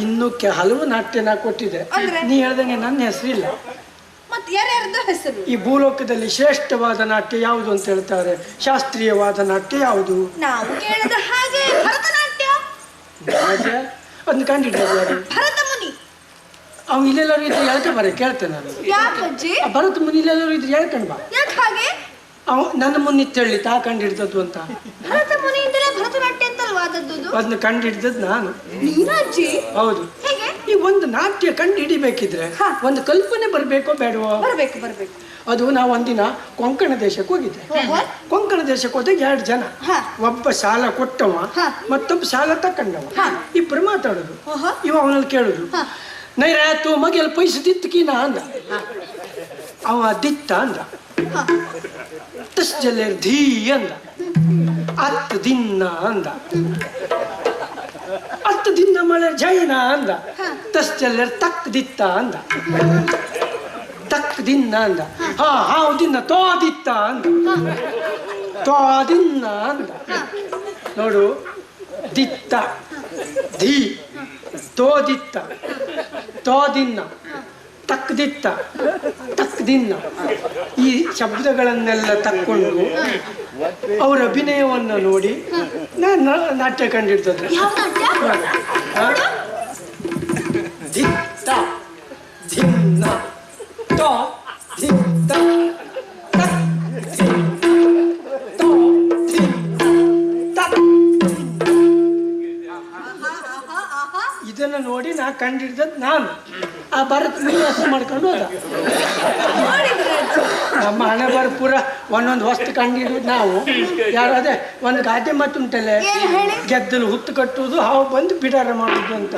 ಇನ್ನು ಹಲವು ನಾಟ್ಯ ನಾ ಕೊಟ್ಟಿದೆ. ನೀ ಹೇಳ್ದಂಗೆ ನನ್ನ ಹೆಸರಿಲ್ಲ. ಮತ್ತೆ ಯಾರ್ಯಾರ್ದು ಹೆಸರು? ಈ ಭೂಲೋಕದಲ್ಲಿ ಶ್ರೇಷ್ಠವಾದ ನಾಟ್ಯ ಯಾವುದು ಅಂತ ಹೇಳ್ತಾರೆ. ಶಾಸ್ತ್ರೀಯವಾದ ನಾಟ್ಯ ಯಾವುದು? ನಾವು ಕೇಳಿದ ಹಾಗೆ ಭರತನಾಟ್ಯ. ಅದನ್ನ ಕಂಡಿದ್ದಾರೆ ಭರತ ಮುನಿ. ಅವ್ ಇಲ್ಲೆಲ್ಲರೂ ಇದ್ರೆ ಹೇಳ್ಕೊಂಡು ಬರ ಕೇಳ್ತೇನೆ ನಾನು. ಯಾಕಜ್ಜಿ? ಭರತ ಮುನಿ ಇಲ್ಲೆಲ್ಲರೂ ಇದ್ರೆ ಹೇಳ್ಕೊಂಡು ಬಾ. ಯಾಕೆ ಹಾಗೆ? ಅವ್ ನನ್ನ ಮುನ್ನಿತ್ತು ಹೇಳಿ ತಾ ಕಂಡಿಡ್ದದ್ದು ಅಂತ. ಭರತ ಮುನಿಯಿಂದಲೇ ಭರತನಾಟ್ಯ ಅಂತಲ್ವಾ ಆದದ್ದು? ಅದನ್ನ ಕಂಡಿಡ್ದದ್ದು ನಾನು. ನೀನಜ್ಜಿ? ಹೌದು. ಹೇಗೆ? ಈ ಒಂದು ನಾಟ್ಯ ಕಂಡು ಹಿಡಿಬೇಕಿದ್ರೆ ಒಂದು ಕಲ್ಪನೆ ಬರ್ಬೇಕೋ ಬೇಡವೋ? ಬರ್ಬೇಕು ಬರ್ಬೇಕು. ಅದು ನಾವು ಒಂದಿನ ಕೊಂಕಣ ದೇಶಕ್ಕೆ ಹೋಗಿದ್ದೆ. ಕೊಂಕಣ ದೇಶಕ್ಕೆ ಹೋದಾಗ 2 ಜನ, ಒಬ್ಬ ಸಾಲ ಕೊಟ್ಟವ ಮತ್ತೊಬ್ಬ ಸಾಲ ತಕೊಂಡವ. ಇಬ್ಬರು ಮಾತಾಡೋದು. ಇವ ಅವನಲ್ಲಿ ಕೇಳುದು, ನೈರಾತು ಮಗೆಲ್ಲ ಪೈಸೆ ದಿತ್ತಕೀನ ಅಂದ. ಅವ ದಿತ್ತ ಅಂದ. ತಸ್ ಜಲ್ಲೇರ್ ಧೀ ಅಂದ. 10 ದಿನ ಅಂದ. 10 ದಿನ ಮಳೆ ಜೈನ ಅಂದ. ತಸ್ ಜಲ್ಲೇರ್ ತಕ್ ದಿತ್ತ ಅಂದ. ತಕ್ ದಿನ ಅಂದ. ಹಾವು ದಿನ ತೋ ದಿತ್ತ ಅಂದ. ತೋ ದಿನ ಅಂದ. ನೋಡು, ದಿತ್ತ ಧೀ ತೋದಿತ್ತ ತೋದಿನ್ನ ತಕ್ದಿತ್ತ ತಕ್ದಿನ್ನ ಈ ಶಬ್ದಗಳನ್ನೆಲ್ಲ ತಕ್ಕೊಂಡು ಅವರ ಅಭಿನಯವನ್ನು ನೋಡಿ ನಾನು ನಾಟ್ಯ ಕಂಡಿರ್ತದೆ. ದಿತ್ತ ಧಿನ್ನ ತೋ ದಿತ್ತ ಇದನ್ನು ನೋಡಿ ನಾ ಕಂಡಿಡ್ದದ್ದು ನಾನು. ಆ ಭರತ ಹೆಸರು ಮಾಡ್ಕೊಂಡು ಹೋದ. ನಮ್ಮ ಹಣೆ ಬರ ಪೂರ ಒಂದೊಂದು ವಸ್ತು ಕಂಡಿಡುದು ನಾವು. ಯಾರು ಅದೇ ಒಂದು ಗಾದೆ ಮಾತುಂಟಲ್ಲೇ, ಗೆದ್ದಲು ಹುತ್ತು ಕಟ್ಟುವುದು ಹಾವು ಬಂದು ಬಿಡಾರ ಮಾಡುದು ಅಂತ.